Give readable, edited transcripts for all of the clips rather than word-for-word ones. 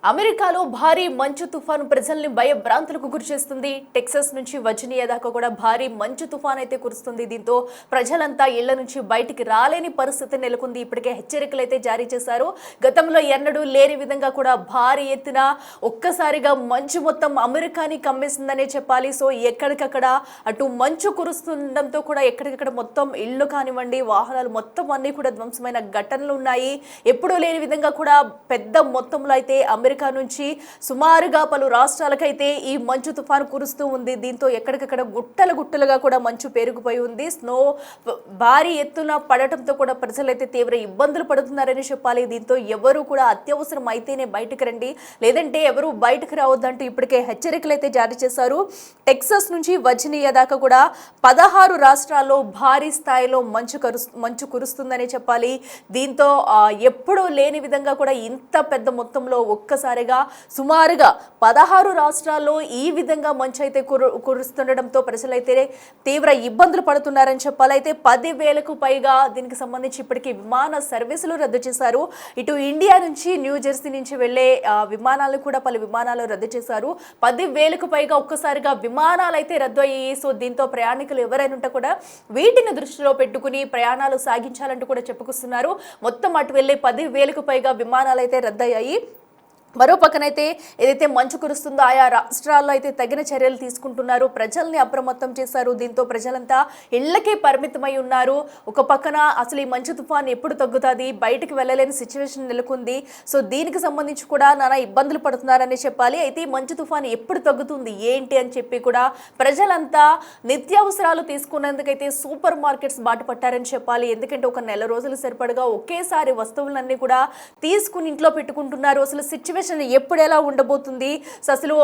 అమెరికాలో భారీ మంచు తుఫాను ప్రజల్ని భయభ్రాంతులకు గురిచేస్తుంది. టెక్సాస్ నుంచి వర్జీనియా దాకా కూడా భారీ మంచు తుఫాన్ అయితే కురుస్తుంది. దీంతో ప్రజలంతా ఇళ్ల నుంచి బయటికి రాలేని పరిస్థితి నెలకొంది. ఇప్పటికే హెచ్చరికలు అయితే జారీ చేశారు. గతంలో ఎన్నడూ లేని విధంగా కూడా భారీ ఎత్తున ఒక్కసారిగా మంచు మొత్తం అమెరికాని కమ్మేసిందనే చెప్పాలి. సో ఎక్కడికక్కడ అటు మంచు కురుస్తుండటంతో కూడా ఎక్కడికక్కడ మొత్తం ఇళ్ళు కానివ్వండి, వాహనాలు మొత్తం అన్ని కూడా ధ్వంసమైన ఘటనలు ఉన్నాయి. ఎప్పుడూ లేని విధంగా కూడా పెద్ద మొత్తంలో అయితే అమెరికా నుంచి సుమారుగా పలు రాష్ట్రాలకైతే ఈ మంచు తుఫాను కురుస్తూ ఉంది. దీంతో ఎక్కడికక్కడ గుట్టలుగా కూడా మంచు పేరుకుపోయి ఉంది. స్నో భారీ ఎత్తున పడటంతో కూడా ప్రజలైతే తీవ్ర ఇబ్బందులు పడుతున్నారని చెప్పాలి. దీంతో ఎవరు కూడా అత్యవసరం అయితేనే బయటకు రండి, లేదంటే ఎవరు బయటకు రావద్దంటూ ఇప్పటికే హెచ్చరికలు అయితే జారీ చేశారు. టెక్సాస్ నుంచి వర్జీనియా దాకా కూడా 16 రాష్ట్రాల్లో భారీ స్థాయిలో మంచు కురుస్తుందని చెప్పాలి. దీంతో ఎప్పుడూ లేని విధంగా కూడా ఇంత పెద్ద మొత్తంలో ఒక్కసారిగా సుమారుగా 16 రాష్ట్రాల్లో ఈ విధంగా మంచు అయితే కురుస్తుండటంతో ప్రజలైతే తీవ్ర ఇబ్బందులు పడుతున్నారని చెప్పాలి. అయితే 10,000కు పైగా దీనికి సంబంధించి ఇప్పటికీ విమాన సర్వీసులు రద్దు చేశారు. ఇటు ఇండియా నుంచి న్యూజెర్సీ నుంచి వెళ్లే విమానాలు కూడా పలు విమానాలు రద్దు చేశారు. 10,000కు పైగా ఒక్కసారిగా విమానాలు అయితే రద్దు అయ్యాయి. సో దీంతో ప్రయాణికులు ఎవరైనా ఉంటే కూడా వీటిని దృష్టిలో పెట్టుకుని ప్రయాణాలు సాగించాలంటూ కూడా చెప్పుకొస్తున్నారు. మొత్తం అటు వెళ్లే 10,000కు పైగా విమానాలు అయితే రద్దయ్యాయి. మరో పక్కనైతే ఏదైతే మంచు కురుస్తుందో ఆయా రాష్ట్రాల్లో అయితే తగిన చర్యలు తీసుకుంటున్నారు. ప్రజల్ని అప్రమత్తం చేశారు. దీంతో ప్రజలంతా ఇళ్లకే పరిమితమై ఉన్నారు. ఒక పక్కన అసలు ఈ మంచు తుఫాన్ ఎప్పుడు తగ్గుతుంది, బయటికి వెళ్ళలేని సిచ్యువేషన్ నెలకొంది. సో దీనికి సంబంధించి కూడా నానా ఇబ్బందులు పడుతున్నారని చెప్పాలి. అయితే ఈ మంచు తుఫాన్ ఎప్పుడు తగ్గుతుంది ఏంటి అని చెప్పి కూడా ప్రజలంతా నిత్యావసరాలు తీసుకునేందుకైతే సూపర్ మార్కెట్స్ బాట పట్టారని చెప్పాలి. ఎందుకంటే ఒక నెల రోజులు సరిపడగా ఒకేసారి వస్తువులన్నీ కూడా తీసుకుని ఇంట్లో పెట్టుకుంటున్నారు. అసలు సిచ్యువేషన్ ఎప్పుడు ఎలా ఉండబోతుంది, అసలు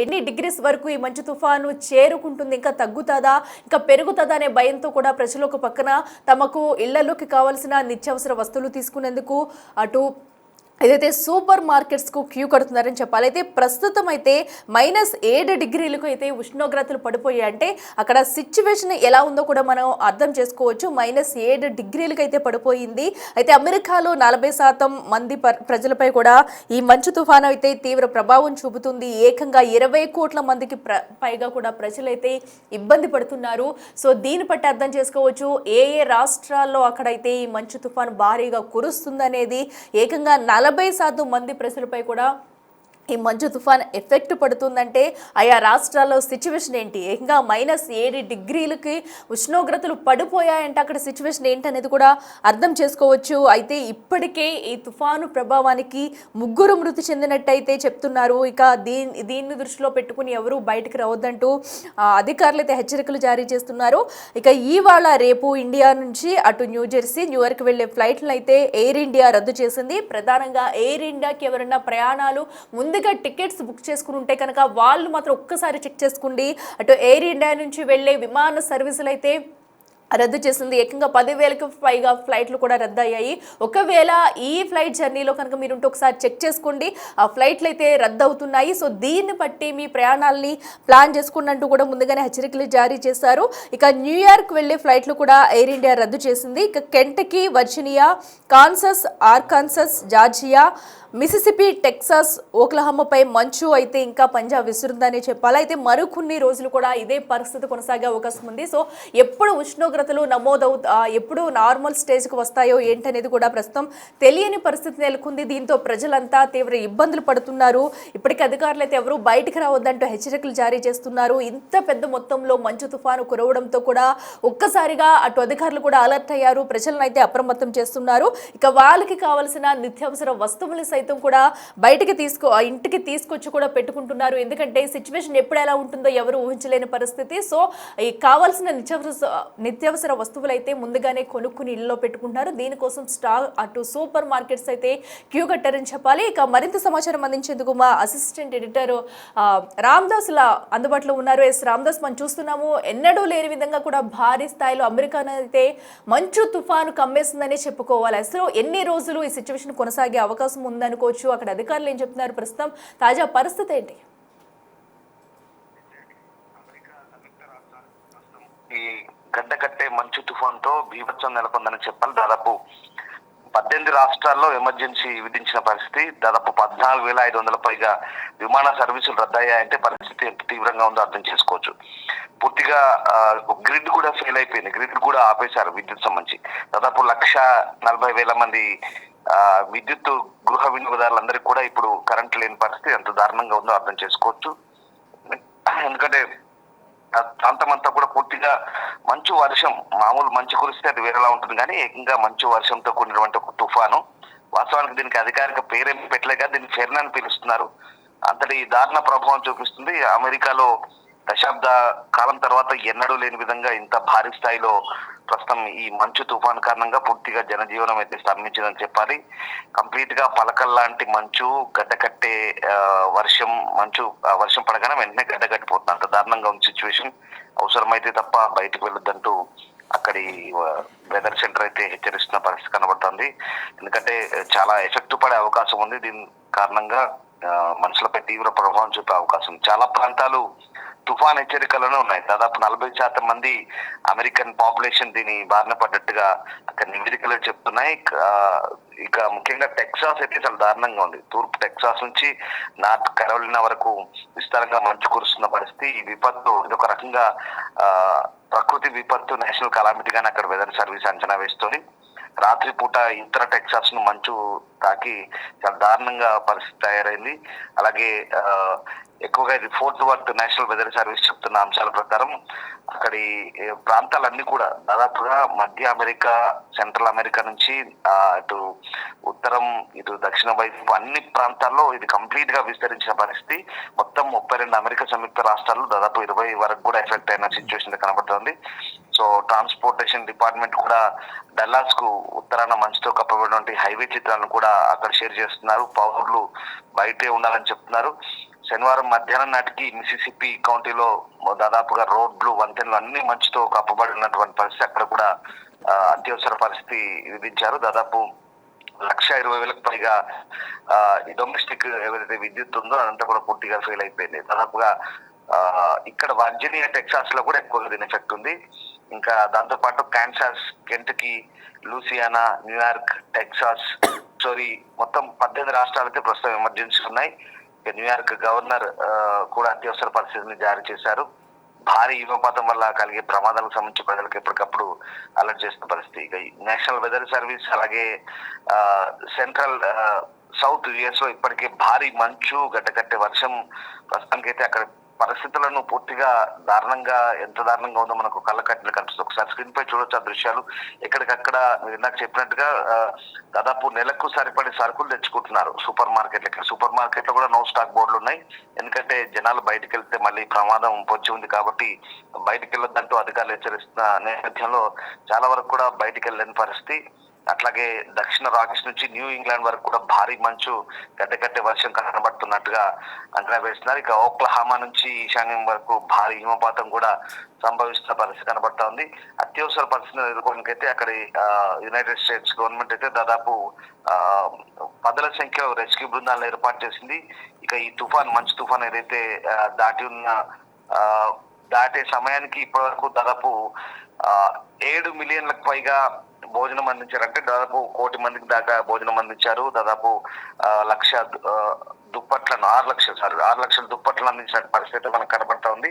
ఎన్ని డిగ్రీస్ వరకు ఈ మంచు తుఫాను చేరుకుంటుంది, ఇంకా తగ్గుతుందా ఇంకా పెరుగుతుందా అనే భయంతో కూడా ప్రజలు ఒక పక్కన తమకు ఇళ్లలోకి కావాల్సిన నిత్యావసర వస్తువులు తీసుకునేందుకు అటు ఏదైతే సూపర్ మార్కెట్స్కు క్యూ కడుతున్నారని చెప్పాలి. అయితే ప్రస్తుతం అయితే -7 డిగ్రీలకు అయితే ఉష్ణోగ్రతలు పడిపోయాయి. అంటే అక్కడ సిచ్యువేషన్ ఎలా ఉందో కూడా మనం అర్థం చేసుకోవచ్చు. -7 డిగ్రీలకు అయితే పడిపోయింది. అయితే అమెరికాలో 40% మంది ప్రజలపై కూడా ఈ మంచు తుఫాను అయితే తీవ్ర ప్రభావం చూపుతుంది. ఏకంగా 20 కోట్ల మందికి పైగా కూడా ప్రజలైతే ఇబ్బంది పడుతున్నారు. సో దీన్ని బట్టి అర్థం చేసుకోవచ్చు ఏ రాష్ట్రాల్లో అక్కడైతే ఈ మంచు తుఫాను భారీగా కురుస్తుందనేది. ఏకంగా 40% మంది ప్రజలపై కూడా ఈ మంచు తుఫాన్ ఎఫెక్ట్ పడుతుందంటే ఆయా రాష్ట్రాల్లో సిచ్యువేషన్ ఏంటి, ఇంకా -7 డిగ్రీలకి ఉష్ణోగ్రతలు పడిపోయాయంటే అక్కడ సిచ్యువేషన్ ఏంటనేది కూడా అర్థం చేసుకోవచ్చు. అయితే ఇప్పటికే ఈ తుఫాను ప్రభావానికి 3 మృతి చెందినట్టయితే చెప్తున్నారు. ఇక దీన్ని దృష్టిలో పెట్టుకుని ఎవరు బయటకు రావద్దంటూ అధికారులు అయితే హెచ్చరికలు జారీ చేస్తున్నారు. ఇక ఇవాళ రేపు ఇండియా నుంచి అటు న్యూజెర్సీ, న్యూయార్క్ వెళ్లే ఫ్లైట్లు అయితే ఎయిర్ ఇండియా రద్దు చేసింది. ప్రధానంగా ఎయిర్ ఇండియాకి ఎవరైనా ప్రయాణాలు ముందుగా టికెట్స్ బుక్ చేసుకుని ఉంటే కనుక వాళ్ళు మాత్రం ఒక్కసారి చెక్ చేసుకోండి. అటు ఎయిర్ ఇండియా నుంచి వెళ్లే విమాన సర్వీసులు అయితే రద్దు చేసింది. ఏకంగా 10,000కు పైగా ఫ్లైట్లు కూడా రద్దు అయ్యాయి. ఒకవేళ ఈ ఫ్లైట్ జర్నీలో కనుక మీరుంటే ఒకసారి చెక్ చేసుకోండి, ఆ ఫ్లైట్లు అయితే రద్దు అవుతున్నాయి. సో దీన్ని బట్టి మీ ప్రయాణాలని ప్లాన్ చేసుకున్నట్టు కూడా ముందుగానే హెచ్చరికలు జారీ చేశారు. ఇక న్యూయార్క్ వెళ్లే ఫ్లైట్లు కూడా ఎయిర్ ఇండియా రద్దు చేసింది. ఇక Kentucky, Virginia, Kansas, Arkansas, Georgia, Mississippi, Texas, ఓక్లహామాపై మంచు అయితే ఇంకా పంజా విసురుందని చెప్పాలి. అయితే మరికొన్ని రోజులు కూడా ఇదే పరిస్థితి కొనసాగే అవకాశం ఉంది. సో ఎప్పుడు ఉష్ణోగ్రతలు ఎప్పుడు నార్మల్ స్టేజ్కి వస్తాయో ఏంటనేది కూడా ప్రస్తుతం తెలియని పరిస్థితి నెలకొంది. దీంతో ప్రజలంతా తీవ్ర ఇబ్బందులు పడుతున్నారు. ఇప్పటికీ అధికారులు అయితే ఎవరు బయటకు రావద్దంటూ హెచ్చరికలు జారీ చేస్తున్నారు. ఇంత పెద్ద మొత్తంలో మంచు తుఫాను కురవడంతో కూడా ఒక్కసారిగా అటు అధికారులు కూడా అలర్ట్ అయ్యారు. ప్రజలను అయితే అప్రమత్తం చేస్తున్నారు. ఇక వాళ్ళకి కావాల్సిన నిత్యావసర వస్తువులు సైతం కూడా బయటికి ఇంటికి తీసుకొచ్చి కూడా పెట్టుకుంటున్నారు. ఎందుకంటే సిచ్యువేషన్ ఎప్పుడు ఎలా ఉంటుందో ఎవరు ఊహించలేని పరిస్థితి. సో ఈ కావాల్సిన నిత్యావసర వస్తువులు అయితే ముందుగానే కొనుక్కుని ఇళ్ళలో పెట్టుకుంటున్నారు. దీనికోసం అటు సూపర్ మార్కెట్స్ అయితే క్యూ కట్టారని చెప్పాలి. ఇక మరింత సమాచారం అందించేందుకు మా అసిస్టెంట్ ఎడిటర్ రామ్దాస్ అందుబాటులో ఉన్నారు. రామ్దాస్, మనం చూస్తున్నాము ఎన్నడూ లేని విధంగా కూడా భారీ స్థాయిలో అమెరికా అయితే మంచు తుఫాను కమ్మేస్తుందని చెప్పుకోవాలి. అసలు ఎన్ని రోజులు ఈ సిచ్యువేషన్ కొనసాగే అవకాశం ఉందనుకోవచ్చు, అక్కడ అధికారులు ఏం చెప్తున్నారు, ప్రస్తుతం తాజా పరిస్థితి ఏంటి? ఈ గడ్డ కట్టే మంచు తుఫాన్ తో బీభత్సం నెలకొందని చెప్పాలి. దాదాపు 18 రాష్ట్రాల్లో ఎమర్జెన్సీ విధించిన పరిస్థితి. దాదాపు 14,500 పైగా విమాన సర్వీసులు రద్దయ్యాయంటే పరిస్థితి ఎంత తీవ్రంగా ఉందో అర్థం చేసుకోవచ్చు. పూర్తిగా గ్రిడ్ కూడా ఫెయిల్ అయిపోయింది. గ్రిడ్ కూడా ఆపేశారు విద్యుత్ సంబంధించి. దాదాపు 1,40,000 మంది విద్యుత్ గృహ వినియోగదారులందరికీ కూడా ఇప్పుడు కరెంట్ లేని పరిస్థితి ఎంత దారుణంగా ఉందో అర్థం చేసుకోవచ్చు. ఎందుకంటే ప్రాంతం అంతా కూడా పూర్తిగా మంచు వర్షం, మామూలు మంచు కురిస్తే అది వేరేలా ఉంటుంది, కానీ ఏకంగా మంచు వర్షంతో కూడినటువంటి ఒక తుఫాను. వాస్తవానికి దీనికి అధికారిక పేరేం పెట్టలేక దీన్ని ఫెర్న్ అని పిలుస్తున్నారు. అంతటి దారుణ ప్రభావం చూపిస్తుంది. అమెరికాలో దశాబ్ద కాలం తర్వాత ఎన్నడూ లేని విధంగా ఇంత భారీ స్థాయిలో ప్రస్తుతం ఈ మంచు తుఫాన్ కారణంగా పూర్తిగా జనజీవనం అయితే స్తంభించిందని చెప్పాలి. కంప్లీట్ గా పలకల్లాంటి మంచు గడ్డకట్టే వర్షం పడగానే వెంటనే గడ్డకట్టిపోతుంది. అంత దారుణంగా ఉంది సిచ్యువేషన్. అవసరమైతే తప్ప బయటకు వెళ్ళొద్దంటూ అక్కడి వెదర్ సెంటర్ అయితే హెచ్చరిస్తున్న పరిస్థితి కనబడుతుంది. ఎందుకంటే చాలా ఎఫెక్ట్ పడే అవకాశం ఉంది. దీని కారణంగా మనుషులపై తీవ్ర ప్రభావం చూపే అవకాశం. చాలా ప్రాంతాలు తుఫాన్ హెచ్చరికలోనే ఉన్నాయి. దాదాపు 40% మంది అమెరికన్ పాపులేషన్ దీని బారిన పడ్డట్టుగా అక్కడ నివేదికలు చెప్తున్నాయి. ఇక ముఖ్యంగా టెక్సాస్ అయితే చాలా దారుణంగా ఉంది. తూర్పు టెక్సాస్ నుంచి నార్త్ కరోలినా వరకు విస్తారంగా మంచు కురుస్తున్న పరిస్థితి. ఈ విపత్తు ఇదొక రకంగా ప్రకృతి విపత్తు, నేషనల్ కలామిటీగానే అక్కడ వెదర్ సర్వీస్ అంచనా వేస్తుంది. రాత్రిపూట ఇతర టెక్సాస్ ను మంచు తాకి చాలా దారుణంగా పరిస్థితి తయారైంది. అలాగే ఎక్కువగా ఇది Fort Worth National Weather Service చెప్తున్న అంశాల ప్రకారం అక్కడి ప్రాంతాలన్నీ కూడా దాదాపుగా మధ్య అమెరికా, సెంట్రల్ అమెరికా నుంచి ఇటు ఉత్తరం, ఇటు దక్షిణ వైపు అన్ని ప్రాంతాల్లో ఇది కంప్లీట్ గా విస్తరించిన పరిస్థితి. మొత్తం 32 అమెరికా సంయుక్త రాష్ట్రాల్లో దాదాపు 20 వరకు కూడా ఎఫెక్ట్ అయిన సిచ్యువేషన్ కనబడుతుంది. సో ట్రాన్స్పోర్టేషన్ డిపార్ట్మెంట్ కూడా డల్లాస్ కు ఉత్తరాన మంచుతో కప్పబడినటువంటి హైవే చిత్రాలను కూడా అక్కడ షేర్ చేస్తున్నారు. పౌరులు బయటే ఉండాలని చెప్తున్నారు. శనివారం మధ్యాహ్నం నాటికి మిసిసిపి కౌంటీలో దాదాపుగా రోడ్లు, వంతెనలు అన్ని మంచుతో కప్పబడినటువంటి పరిస్థితి. అక్కడ కూడా అత్యవసర పరిస్థితి విధించారు. దాదాపు 1,20,000 పైగా డొమెస్టిక్ ఏదైతే విద్యుత్ ఉందో అదంతా కూడా పూర్తిగా ఫెయిల్ అయిపోయింది. దాదాపుగా ఇక్కడ వర్జీనియా, టెక్సాస్ లో కూడా ఎక్కువగా దీని ఎఫెక్ట్ ఉంది. ఇంకా దాంతో పాటు Kansas, Kentucky, Louisiana, New York, Texas, sorry మొత్తం 18 రాష్ట్రాలైతే ప్రస్తుతం ఎమర్జెన్సీ ఉన్నాయి. న్యూయార్క్ గవర్నర్ కూడా అత్యవసర పరిస్థితిని జారీ చేశారు. భారీ హిమపాతం వల్ల కలిగే ప్రమాదాలకు సంబంధించి ప్రజలకు ఎప్పటికప్పుడు అలర్ట్ చేస్తున్న పరిస్థితి. ఇక నేషనల్ వెదర్ సర్వీస్ అలాగే సెంట్రల్ సౌత్ యుఎస్ లో ఇప్పటికే భారీ మంచు, గడ్డకట్టే వర్షం ప్రస్తుతానికైతే అక్కడ పరిస్థితులను పూర్తిగా ఎంత దారుణంగా ఉందో మనకు కళ్ళ కట్టిన కనిపిస్తుంది. ఒకసారి స్క్రీన్ పై చూడొచ్చు ఆ దృశ్యాలు. ఎక్కడికక్కడ మీరు ఇందాక చెప్పినట్టుగా దాదాపు నెలకు సరిపడే సరుకులు తెచ్చుకుంటున్నారు సూపర్ మార్కెట్లు. సూపర్ మార్కెట్ లో కూడా నో స్టాక్ బోర్డులు ఉన్నాయి. ఎందుకంటే జనాలు బయటకు వెళ్తే మళ్ళీ ప్రమాదం పొంచి ఉంది కాబట్టి బయటకు వెళ్ళొద్దంటూ అధికారులు హెచ్చరిస్తున్న నేపథ్యంలో చాలా వరకు కూడా బయటకు వెళ్ళని పరిస్థితి. అట్లాగే దక్షిణ రాకెట్స్ నుంచి న్యూ ఇంగ్లాండ్ వరకు కూడా భారీ మంచు, గడ్డకట్టే వర్షం కనబడుతున్నట్టుగా అంచనా వేస్తున్నారు. ఇక ఓక్లహామా నుంచి ఈశాన్యం వరకు భారీ హిమపాతం కూడా సంభవిస్తున్న పరిస్థితి కనబడతా ఉంది. అత్యవసర పరిస్థితిని ఎదుర్కోవడానికైతే అక్కడి యునైటెడ్ స్టేట్స్ గవర్నమెంట్ అయితే దాదాపు 10ల సంఖ్యలో రెస్క్యూ బృందాలను ఏర్పాటు చేసింది. ఇక ఈ మంచు తుఫాన్ ఏదైతే దాటే సమయానికి ఇప్పటి వరకు దాదాపు 7 మిలియన్లకు పైగా భోజనం అందించారు. అంటే దాదాపు 1 కోటి మందికి దాకా భోజనం అందించారు. దాదాపు 1,00,000 దుప్పట్లను 6 లక్షల దుప్పట్లను అందించిన పరిస్థితి మనకు కనబడతా ఉంది.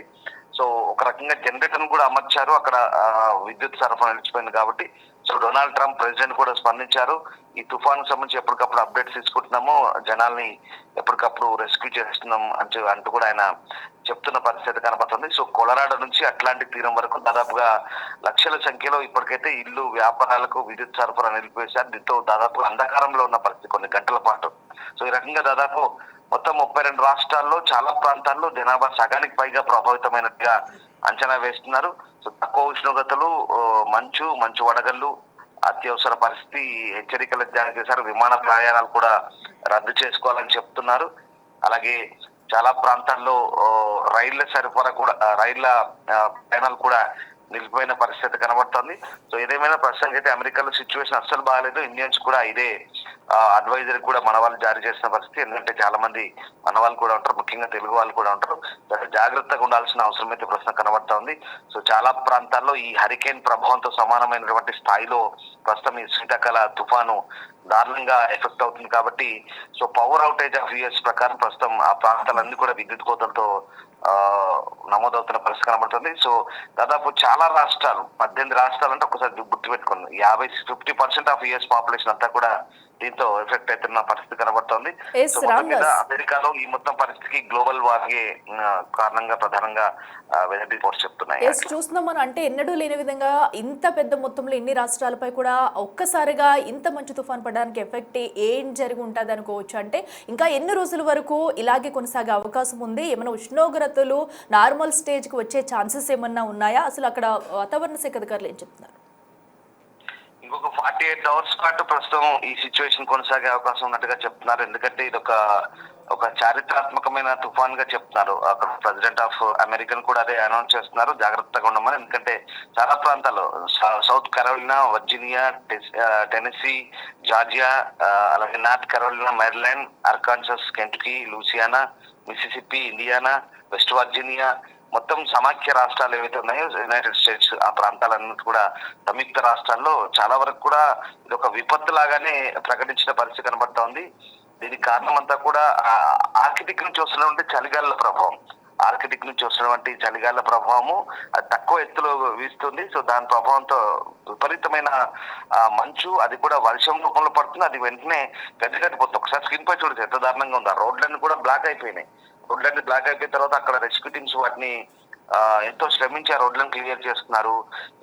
సో ఒక రకంగా జనరేటర్ కూడా అమర్చారు. అక్కడ విద్యుత్ సరఫరా నిలిచిపోయింది కాబట్టి. సో డొనాల్డ్ ట్రంప్ ప్రెసిడెంట్ కూడా స్పందించారు. ఈ తుఫాను సంబంధించి ఎప్పటికప్పుడు అప్డేట్స్ తీసుకుంటున్నాము, జనాల్ని ఎప్పటికప్పుడు రెస్క్యూ చేస్తున్నాం అంటూ కూడా ఆయన చెప్తున్న పరిస్థితి కనబడుతుంది. సో కొలరాడో నుంచి అట్లాంటిక్ తీరం వరకు దాదాపుగా లక్షల సంఖ్యలో ఇప్పటికైతే ఇల్లు, వ్యాపారాలకు విద్యుత్ సరఫరా నిలిపివేశారు. దీంతో దాదాపు అంధకారంలో ఉన్న పరిస్థితి కొన్ని గంటల పాటు. సో ఈ రకంగా దాదాపు మొత్తం 32 రాష్ట్రాల్లో చాలా ప్రాంతాల్లో జనాభా సగానికి పైగా ప్రభావితమైనట్టుగా అంచనా వేస్తున్నారు. సో తక్కువ ఉష్ణోగ్రతలు, మంచు వడగళ్ళు, అత్యవసర పరిస్థితి హెచ్చరికలు జారీ చేశారు. విమాన ప్రయాణాలు కూడా రద్దు చేసుకోవాలని చెప్తున్నారు. అలాగే చాలా ప్రాంతాల్లో రైళ్ల ప్రయాణాలు కూడా నిలిపిపోయిన పరిస్థితి కనబడుతుంది. సో ఏదేమైనా ప్రస్తుతానికి అయితే అమెరికాలో సిచ్యువేషన్ అస్సలు బాగాలేదు. ఇండియన్స్ కూడా ఇదే అడ్వైజరీ కూడా మన వాళ్ళు జారీ చేసిన పరిస్థితి. ఎందుకంటే చాలా మంది మన వాళ్ళు కూడా ఉంటారు, ముఖ్యంగా తెలుగు వాళ్ళు కూడా ఉంటారు. జాగ్రత్తగా ఉండాల్సిన అవసరం అయితే ప్రస్తుతం కనబడతా ఉంది. సో చాలా ప్రాంతాల్లో ఈ హరికేన్ ప్రభావంతో సమానమైనటువంటి స్థాయిలో ప్రస్తుతం ఈ శ్రీకాకుళ తుఫాను దారుణంగా ఎఫెక్ట్ అవుతుంది కాబట్టి so power outage of US ప్రకారం ప్రస్తుతం ఆ ప్రాంతాలన్నీ కూడా విద్యుత్ కోతలతో నమోదవుతున్న పరిస్థితి కనబడుతుంది. సో దాదాపు చాలా రాష్ట్రాలు 18 రాష్ట్రాలు అంటే ఒకసారి గుర్తుపెట్టుకుంది 50% ఆఫ్ యూఎస్ పాపులేషన్ అంతా కూడా దీంతో ఎఫెక్ట్ అవుతున్న పరిస్థితి కనబడుతోంది. సో మొత్తం మీద అమెరికాలో ఈ మొత్తం పరిస్థితికి గ్లోబల్ వార్గే కారణంగా ప్రధానంగా వెదర్ రిపోర్ట్స్ చెప్తున్నాయి. చూస్తున్నాం మనం, అంటే ఎన్నడూ లేని విధంగా ఇంత పెద్ద మొత్తంలో ఇన్ని రాష్ట్రాలపై కూడా ఒక్కసారిగా ఇంత మంచు తుఫాన్ పడడానికి ఎఫెక్ట్ ఏం జరిగి ఉంటుంది అనుకోవచ్చు. అంటే ఇంకా ఎన్ని రోజుల వరకు ఇలాగే కొనసాగే అవకాశం ఉంది? ఏమైనా ఉష్ణోగ్రతలు నార్మల్ స్టేజ్కి వచ్చే ఛాన్సెస్ ఏమన్నా ఉన్నాయా? అసలు అక్కడ వాతావరణ శాఖ అధికారులు ఏం చెప్తున్నారు? ఇంకొక 48 అవర్స్ పాటు ప్రస్తుతం ఈ సిచ్యువేషన్ కొనసాగే అవకాశం ఉన్నట్టుగా చెప్తున్నారు. ఎందుకంటే ఇది ఒక చారిత్రాత్మకమైన తుఫాన్ గా చెప్తున్నారు. అక్కడ ప్రెసిడెంట్ ఆఫ్ అమెరికన్ కూడా అదే అనౌన్స్ చేస్తున్నారు, జాగ్రత్తగా ఉండమని. ఎందుకంటే చాలా ప్రాంతాల్లో South Carolina, Virginia, Tennessee, Georgia, అలాగే North Carolina, Maryland, Arkansas, Kentucky, Louisiana, Mississippi, Indiana, West Virginia, మొత్తం సమాఖ్య రాష్ట్రాలు ఏవైతే ఉన్నాయో యునైటెడ్ స్టేట్స్ ఆ ప్రాంతాలన్నీ కూడా సంయుక్త రాష్ట్రాల్లో చాలా వరకు కూడా ఇది ఒక విపత్తు లాగానే ప్రకటించిన పరిస్థితి కనబడతా ఉంది. దీనికి కారణం అంతా కూడా ఆర్కిటిక్ నుంచి వస్తున్నటువంటి చలిగాలుల ప్రభావం. ఆర్కిటిక్ నుంచి వస్తున్నటువంటి చలిగాలుల ప్రభావము అది తక్కువ ఎత్తులో వీస్తుంది. సో దాని ప్రభావంతో విపరీతమైన మంచు, అది కూడా వర్షం రూపంలో పడుతుంది. అది వెంటనే గడ్డగట్టిపోతుంది. ఒకసారి స్క్రీన్ పై చూడచ్చు ఎంత దారుణంగా ఉంది. ఆ రోడ్లన్నీ కూడా బ్లాక్ అయిపోయినాయి. రోడ్లన్నీ బ్లాక్ అయిపోయిన తర్వాత అక్కడ రెస్క్యూ టీమ్స్ వాటిని ఎంతో శ్రమించి ఆ రోడ్లను క్లియర్ చేస్తున్నారు.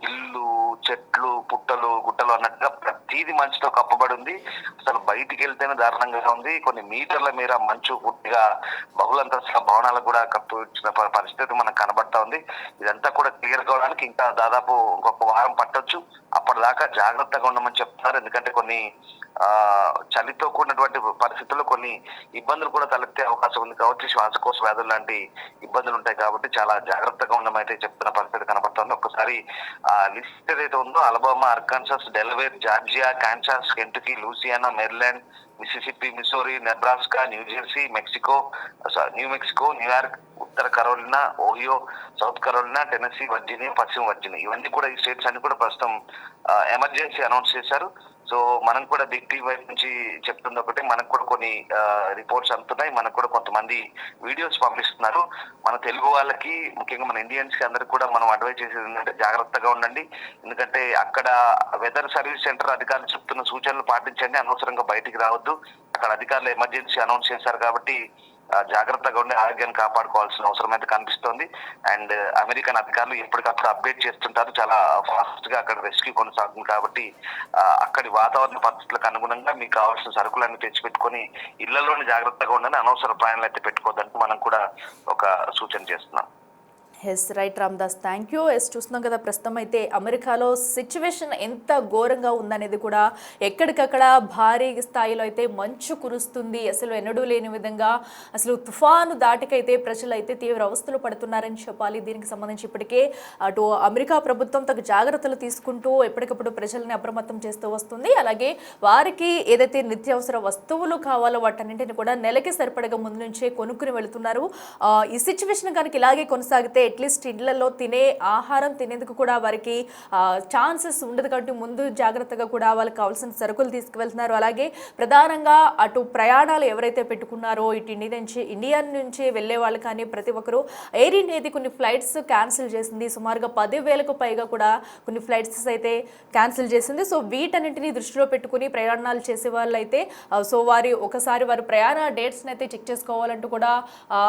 ఇల్లు, చెట్లు, పుట్టలు, గుట్టలు అన్నట్టుగా ప్రతిదీ మంచుతో కప్పబడి ఉంది. అసలు బయటికి వెళ్తేనే దారుణంగా ఉంది. కొన్ని మీటర్ల మేర మంచు పూర్తిగా బహుళంతస్తుల భవనాలకు కూడా కప్పిచ్చిన పరిస్థితి మనకు కనబడతా ఉంది. ఇదంతా కూడా క్లియర్ కావడానికి ఇంకా దాదాపు ఇంకొక వారం పట్టొచ్చు. అప్పటిదాకా జాగ్రత్తగా ఉండమని చెప్తున్నారు. ఎందుకంటే కొన్ని చలితో కూడినటువంటి పరిస్థితుల్లో కొన్ని ఇబ్బందులు కూడా తలెత్తే అవకాశం ఉంది కాబట్టి శ్వాసకోశ వ్యాధులు లాంటి ఇబ్బందులు ఉంటాయి కాబట్టి చాలా జాగ్రత్తగా ఉండమైతే చెప్తున్న పరిస్థితి కనబడుతుంది. ఒక్కసారి లిస్ట్ ఏదైతే ఉందో Alabama, Arkansas, Delaware, Georgia, Kansas, Kentucky, Louisiana, Maryland, Mississippi, Missouri, Nebraska, New Jersey, New Mexico, New York, ఉత్తర Carolina, Ohio, South Carolina, Tennessee, Virginia, పశ్చిమ వర్జీనియా, ఇవన్నీ కూడా ఈ స్టేట్స్ అన్ని కూడా ప్రస్తుతం ఎమర్జెన్సీ అనౌన్స్ చేశారు. సో మనం కూడా బిగ్ టీవీ వైపు నుంచి చెప్తుంది ఒకటి, మనకు కూడా కొన్ని రిపోర్ట్స్ అందుతున్నాయి. మనకు కూడా కొంతమంది వీడియోస్ పంపిస్తున్నారు. మన తెలుగు వాళ్ళకి, ముఖ్యంగా మన ఇండియన్స్ కి అందరికి కూడా మనం అడ్వైజ్ చేసేది ఏంటంటే జాగ్రత్తగా ఉండండి. ఎందుకంటే అక్కడ వెదర్ సర్వీస్ సెంటర్ అధికారులు చెప్తున్న సూచనలు పాటించండి. అనవసరంగా బయటికి రావద్దు. అక్కడ అధికారులు ఎమర్జెన్సీ అనౌన్స్ చేశారు కాబట్టి జాగ్రత్తగా ఉండి ఆరోగ్యాన్ని కాపాడుకోవాల్సిన అవసరం అయితే కనిపిస్తోంది. అండ్ అమెరికన్ అధికారులు ఎప్పటికప్పుడు అప్డేట్ చేస్తుంటారు. చాలా ఫాస్ట్ గా అక్కడ రెస్క్యూ కొనసాగుతుంది కాబట్టి అక్కడి వాతావరణ పరిస్థితులకు అనుగుణంగా మీకు కావాల్సిన సరుకులన్నీ తెచ్చిపెట్టుకొని ఇళ్లలోనే జాగ్రత్తగా ఉండాలని, అనవసర ప్రయాణాలు అయితే పెట్టుకోవద్దని మనం కూడా ఒక సూచన చేస్తున్నాం. Yes right Ramdas, thank you. Yes చూస్తున్నాం కదా, ప్రస్తుతం అయితే అమెరికాలో సిచ్యువేషన్ ఎంత ఘోరంగా ఉందనేది కూడా ఎక్కడికక్కడ భారీ స్థాయిలో అయితే మంచు కురుస్తుంది. అసలు ఎన్నడూ లేని విధంగా అసలు తుఫాను దాటికైతే ప్రజలు అయితే తీవ్ర అవస్థలు పడుతున్నారని చెప్పాలి. దీనికి సంబంధించి ఇప్పటికే అటు అమెరికా ప్రభుత్వం తగు జాగ్రత్తలు తీసుకుంటూ ఎప్పటికప్పుడు ప్రజల్ని అప్రమత్తం చేస్తూ వస్తుంది. అలాగే వారికి ఏదైతే నిత్యావసర వస్తువులు కావాలో వాటన్నింటిని కూడా నెలకి సరిపడగా ముందు నుంచే కొనుక్కుని వెళుతున్నారు. ఈ సిచ్యువేషన్ కనుక ఇలాగే కొనసాగితే అట్లీస్ట్ ఇళ్లలో తినే ఆహారం తినేందుకు కూడా వారికి ఛాన్సెస్ ఉండదు కాబట్టి ముందు జాగ్రత్తగా కూడా వాళ్ళకి కావాల్సిన సరుకులు తీసుకువెళ్తున్నారు. అలాగే ప్రధానంగా అటు ప్రయాణాలు ఎవరైతే పెట్టుకున్నారో ఇటు ఇండియా నుంచి వెళ్ళే వాళ్ళు కానీ ప్రతి ఒక్కరూ ఎయిర్ ఇండియా అయితే కొన్ని ఫ్లైట్స్ క్యాన్సిల్ చేసింది. సుమారుగా 10,000కు పైగా కూడా కొన్ని ఫ్లైట్స్ అయితే క్యాన్సిల్ చేసింది. సో వీటన్నింటినీ దృష్టిలో పెట్టుకుని ప్రయాణాలు చేసే వాళ్ళు అయితే సో ఒకసారి వారి ప్రయాణ డేట్స్ని అయితే చెక్ చేసుకోవాలంటూ కూడా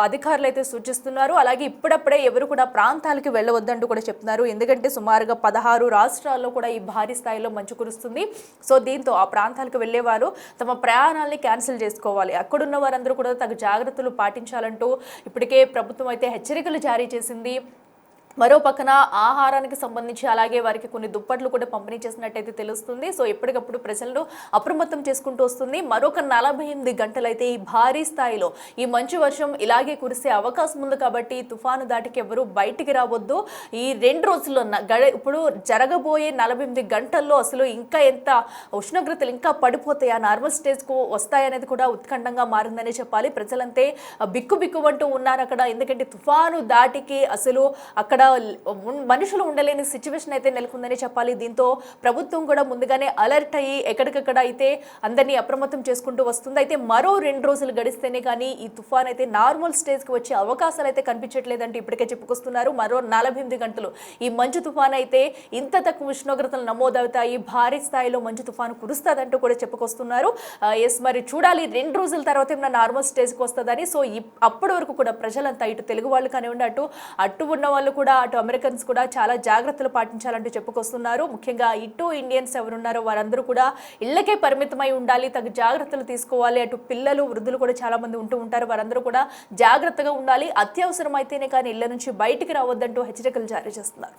అధికారులు అయితే సూచిస్తున్నారు. అలాగే ఇప్పుడప్పుడే ఎవరు కూడా ప్రాంతాలకు వెళ్ళవద్దంటూ కూడా చెప్తున్నారు. ఎందుకంటే సుమారుగా 16 రాష్ట్రాల్లో కూడా ఈ భారీ స్థాయిలో మంచు కురుస్తుంది. సో దీంతో ఆ ప్రాంతాలకు వెళ్ళేవారు తమ ప్రయాణాలని క్యాన్సిల్ చేసుకోవాలి. అక్కడున్న వారందరూ కూడా తగు జాగ్రత్తలు పాటించాలంటూ ఇప్పటికే ప్రభుత్వం అయితే హెచ్చరికలు జారీ చేసింది. మరో పక్కన ఆహారానికి సంబంధించి అలాగే వారికి కొన్ని దుప్పట్లు కూడా పంపిణీ చేసినట్టయితే తెలుస్తుంది. సో ఎప్పటికప్పుడు ప్రజలను అప్రమత్తం చేసుకుంటూ వస్తుంది. మరొక 48 గంటలైతే ఈ భారీ స్థాయిలో ఈ మంచు వర్షం ఇలాగే కురిసే అవకాశం ఉంది కాబట్టి తుఫాను దాటికి ఎవరు బయటికి రావద్దు. ఈ 2 రోజుల్లో ఇప్పుడు జరగబోయే 48 గంటల్లో అసలు ఇంకా ఎంత ఉష్ణోగ్రతలు ఇంకా పడిపోతాయా, నార్మల్ స్టేజ్కు వస్తాయనేది కూడా ఉత్కంఠంగా మారిందనే చెప్పాలి. ప్రజలంతే బిక్కుబిక్కుమంటూ ఉన్నారు అక్కడ. ఎందుకంటే తుఫాను దాటికి అసలు అక్కడ మనుషులు ఉండలేని సిచ్యువేషన్ అయితే నెలకొందని చెప్పాలి. దీంతో ప్రభుత్వం కూడా ముందుగానే అలర్ట్ అయ్యి ఎక్కడికక్కడ అయితే అందరినీ అప్రమత్తం చేసుకుంటూ వస్తుంది. అయితే మరో 2 రోజులు గడిస్తేనే కానీ ఈ తుఫాన్ అయితే నార్మల్ స్టేజ్కి వచ్చే అవకాశాలు అయితే కనిపించట్లేదంటే ఇప్పటికే చెప్పుకొస్తున్నారు. మరో 48 గంటలు ఈ మంచు తుఫాన్ అయితే ఇంత తక్కువ ఉష్ణోగ్రతలు నమోదవుతాయి, భారీ స్థాయిలో మంచు తుఫాను కురుస్తుందంటూ కూడా చెప్పుకొస్తున్నారు. ఎస్, మరి చూడాలి 2 రోజుల తర్వాత ఏమైనా నార్మల్ స్టేజ్కి వస్తుందని. సో అప్పటి వరకు కూడా ప్రజలంతా ఇటు తెలుగు వాళ్ళు కానివ్వండి, అటు ఉన్న వాళ్ళు కూడా, అటు అమెరికన్స్ కూడా చాలా జాగ్రత్తలు పాటించాలంటూ చెప్పుకొస్తున్నారు. ముఖ్యంగా ఇటు ఇండియన్స్ ఎవరున్నారో వారందరూ కూడా ఇళ్లకే పరిమితమై ఉండాలి, తగు జాగ్రత్తలు తీసుకోవాలి. అటు పిల్లలు, వృద్ధులు కూడా చాలా మంది ఉంటూ ఉంటారు. వారందరూ కూడా జాగ్రత్తగా ఉండాలి. అత్యవసరం అయితేనే కానీ ఇళ్ల నుంచి బయటికి రావద్దంటూ హెచ్చరికలు జారీ చేస్తున్నారు.